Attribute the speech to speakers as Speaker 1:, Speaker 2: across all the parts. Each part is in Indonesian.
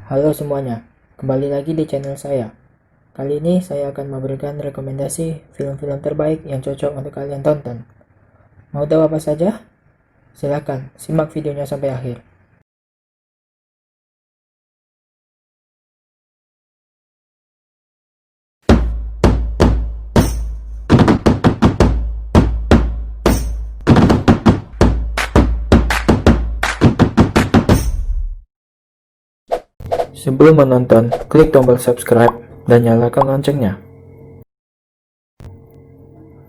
Speaker 1: Halo semuanya, kembali lagi di channel saya. Kali ini saya akan memberikan rekomendasi film-film terbaik yang cocok untuk kalian tonton. Mau tahu apa saja? Silahkan simak videonya sampai akhir. Sebelum menonton, klik tombol subscribe dan nyalakan loncengnya.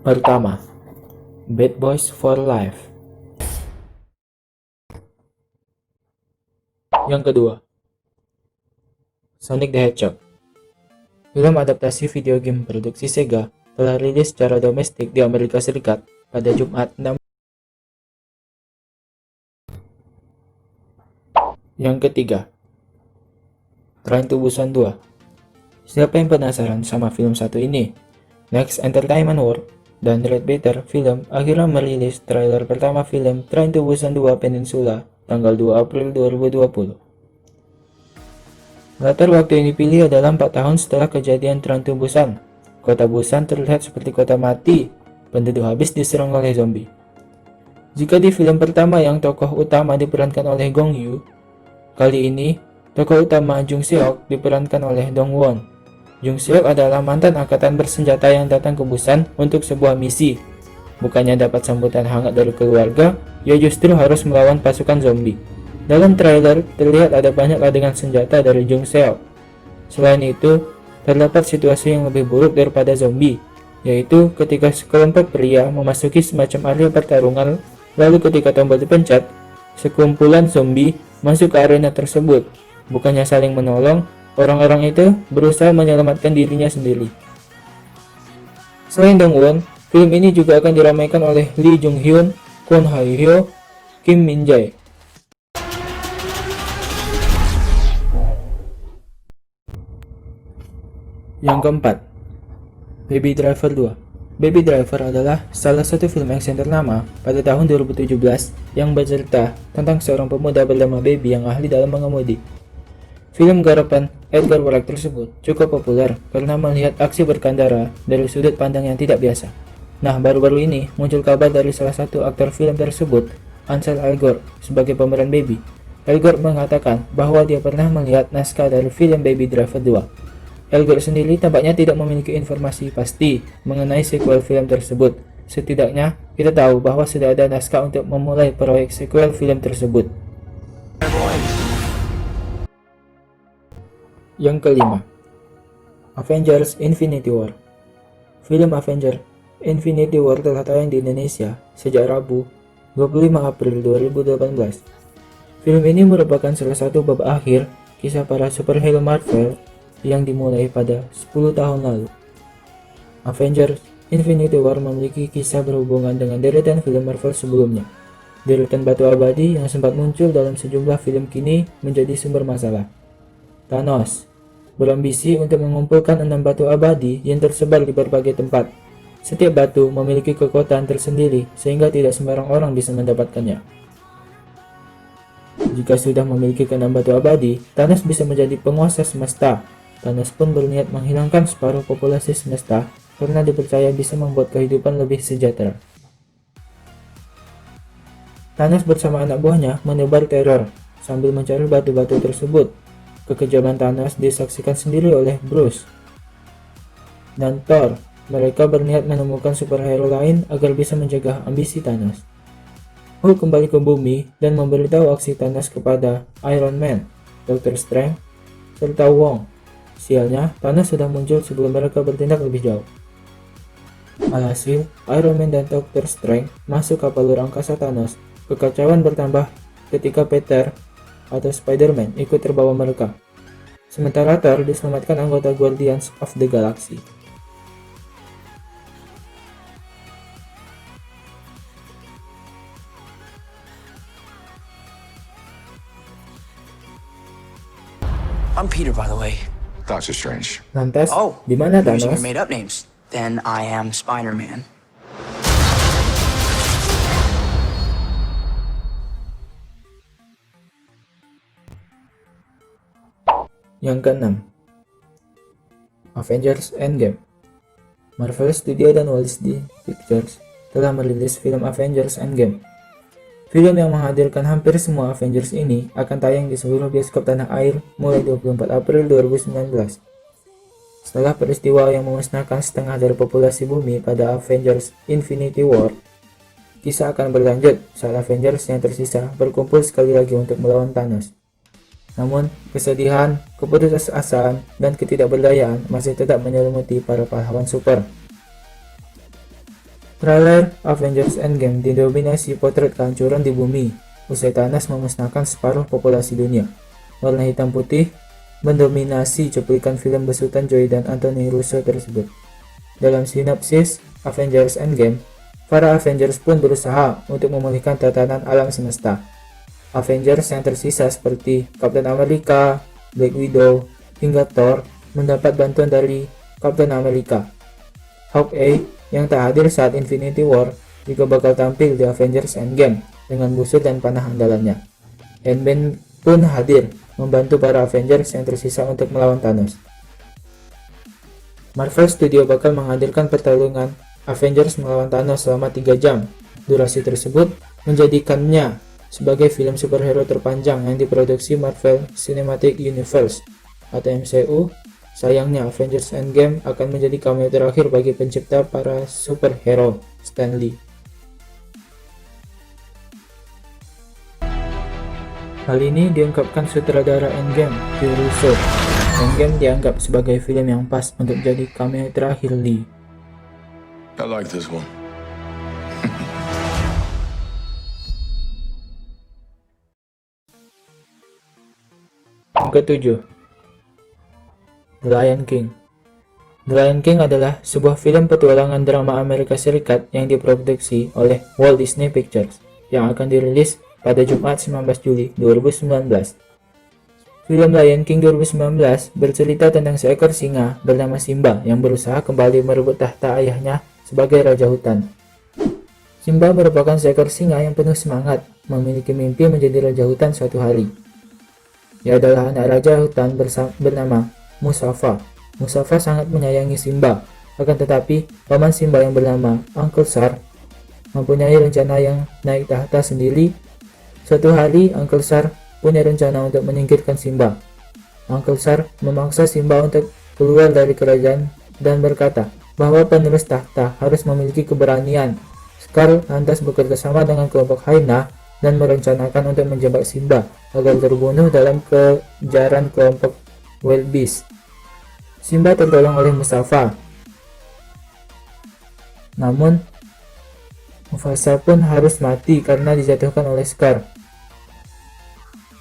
Speaker 1: Pertama, Bad Boys for Life. Yang kedua, Sonic the Hedgehog. Film adaptasi video game produksi Sega telah rilis secara domestik di Amerika Serikat pada Jumat 6. Yang ketiga, Train to Busan 2. Siapa yang penasaran sama film satu ini? Next Entertainment World dan Red Better Film akhirnya merilis trailer pertama film Train to Busan 2 Peninsula tanggal 2 April 2020. Latar waktu yang dipilih adalah 4 tahun setelah kejadian Train to Busan. Kota Busan terlihat seperti kota mati, penduduk habis diserang oleh zombie. Jika di film pertama yang tokoh utama diperankan oleh Gong Yoo, kali ini tokoh utama Jung Seok diperankan oleh Dong Won. Jung Seok adalah mantan angkatan bersenjata yang datang ke Busan untuk sebuah misi. Bukannya dapat sambutan hangat dari keluarga, ia justru harus melawan pasukan zombie. Dalam trailer, terlihat ada banyak adegan senjata dari Jung Seok. Selain itu, terdapat situasi yang lebih buruk daripada zombie, yaitu ketika sekelompok pria memasuki semacam area pertarungan, lalu ketika tombol dipencet, sekumpulan zombie masuk ke arena tersebut. Bukannya saling menolong, orang-orang itu berusaha menyelamatkan dirinya sendiri. Selain Dong Won, film ini juga akan diramaikan oleh Lee Jung Hyun, Kwon Hae Hyo, Kim Min Jae. Yang keempat, Baby Driver 2. Baby Driver adalah salah satu film action ternama pada tahun 2017 yang bercerita tentang seorang pemuda bernama Baby yang ahli dalam mengemudi. Film garapan Edgar Wright tersebut cukup populer karena melihat aksi berkendara dari sudut pandang yang tidak biasa. Nah, baru-baru ini muncul kabar dari salah satu aktor film tersebut, Ansel Elgort, sebagai pemeran Baby. Elgort mengatakan bahwa dia pernah melihat naskah dari film Baby Driver 2. Elgort sendiri tampaknya tidak memiliki informasi pasti mengenai sequel film tersebut. Setidaknya, kita tahu bahwa sudah ada naskah untuk memulai proyek sequel film tersebut. Yang kelima, Avengers Infinity War. Film Avengers Infinity War telah tayang di Indonesia sejak Rabu 25 April 2018. Film ini merupakan salah satu bab akhir kisah para superhero Marvel yang dimulai pada 10 tahun lalu. Avengers Infinity War memiliki kisah berhubungan dengan deretan film Marvel sebelumnya. Deretan batu abadi yang sempat muncul dalam sejumlah film kini menjadi sumber masalah. Thanos berambisi untuk mengumpulkan 6 batu abadi yang tersebar di berbagai tempat. Setiap batu memiliki kekuatan tersendiri sehingga tidak sembarang orang bisa mendapatkannya. Jika sudah memiliki ke-6 batu abadi, Thanos bisa menjadi penguasa semesta. Thanos pun berniat menghilangkan separuh populasi semesta karena dipercaya bisa membuat kehidupan lebih sejahtera. Thanos bersama anak buahnya menebar teror sambil mencari batu-batu tersebut. Kekejaman Thanos disaksikan sendiri oleh Bruce dan Thor. Mereka berniat menemukan superhero lain agar bisa menjaga ambisi Thanos. Hulk kembali ke bumi dan memberitahu aksi Thanos kepada Iron Man, Dr. Strange, serta Wong. Sialnya, Thanos sudah muncul sebelum mereka bertindak lebih jauh. Alhasil, Iron Man dan Dr. Strange masuk kapal luar angkasa Thanos. Kekacauan bertambah ketika Peter atau Spider-Man ikut terbawa mereka. Sementara Thor diselamatkan anggota Guardians of the Galaxy.
Speaker 2: I'm Peter, by the way.
Speaker 3: Doctor Strange.
Speaker 1: Lantas,
Speaker 2: Oh,
Speaker 1: di mana
Speaker 2: you're using
Speaker 1: Thanos?
Speaker 2: your made-up names. Then I am Spider-Man.
Speaker 1: Yang keenam, Avengers Endgame. Marvel Studios dan Walt Disney Pictures telah merilis film Avengers Endgame. Film yang menghadirkan hampir semua Avengers ini akan tayang di seluruh bioskop tanah air mulai 24 April 2019. Setelah peristiwa yang memusnahkan setengah dari populasi bumi pada Avengers Infinity War, kisah akan berlanjut saat Avengers yang tersisa berkumpul sekali lagi untuk melawan Thanos. Namun, kesedihan, keputusasaan, dan ketidakberdayaan masih tetap menyelimuti para pahlawan super. Trailer Avengers Endgame didominasi potret kehancuran di bumi usai Thanos memusnahkan separuh populasi dunia. Warna hitam putih mendominasi cuplikan film besutan Joy dan Anthony Russo tersebut. Dalam sinopsis Avengers Endgame, para Avengers pun berusaha untuk memulihkan tatanan alam semesta. Avengers yang tersisa seperti Captain America, Black Widow, hingga Thor mendapat bantuan dari Captain America. Hawkeye yang tak hadir saat Infinity War juga bakal tampil di Avengers Endgame dengan busur dan panah andalannya. Ant-Man pun hadir membantu para Avengers yang tersisa untuk melawan Thanos. Marvel Studios bakal menghadirkan pertarungan Avengers melawan Thanos selama 3 jam. Durasi tersebut menjadikannya sebagai film superhero terpanjang yang diproduksi Marvel Cinematic Universe atau MCU. Sayangnya, Avengers Endgame akan menjadi cameo terakhir bagi pencipta para superhero, Stan Lee. Hal ini diungkapkan sutradara Endgame, Phil Russo. Endgame dianggap sebagai film yang pas untuk jadi cameo terakhir Lee.
Speaker 3: I like this one.
Speaker 1: Yang ketujuh, The Lion King. The Lion King adalah sebuah film petualangan drama Amerika Serikat yang diproduksi oleh Walt Disney Pictures yang akan dirilis pada Jumat 19 Juli 2019. Film Lion King 2019 bercerita tentang seekor singa bernama Simba yang berusaha kembali merebut tahta ayahnya sebagai raja hutan. Simba merupakan seekor singa yang penuh semangat, memiliki mimpi menjadi raja hutan suatu hari. Ia adalah anak raja hutan bernama Mustafa. Mustafa sangat menyayangi Simba, akan tetapi paman Simba yang bernama Uncle Scar mempunyai rencana yang naik tahta sendiri. Suatu hari Uncle Scar punya rencana untuk menyingkirkan Simba. Uncle Scar memaksa Simba untuk keluar dari kerajaan dan berkata bahwa penerus tahta harus memiliki keberanian. Scar lantas bekerja sama dengan kelompok Hyena dan merencanakan untuk menjebak Simba agar terbunuh dalam kejaran kelompok Wild Beast. Simba tertolong oleh Mustafa. Namun, Mufasa pun harus mati karena dijatuhkan oleh Scar.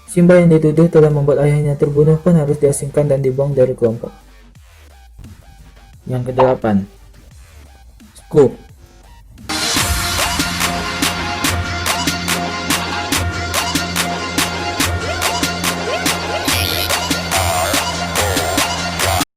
Speaker 1: Simba yang dituduh telah membuat ayahnya terbunuh pun harus diasingkan dan dibuang dari kelompok. Yang kedelapan, Scoop.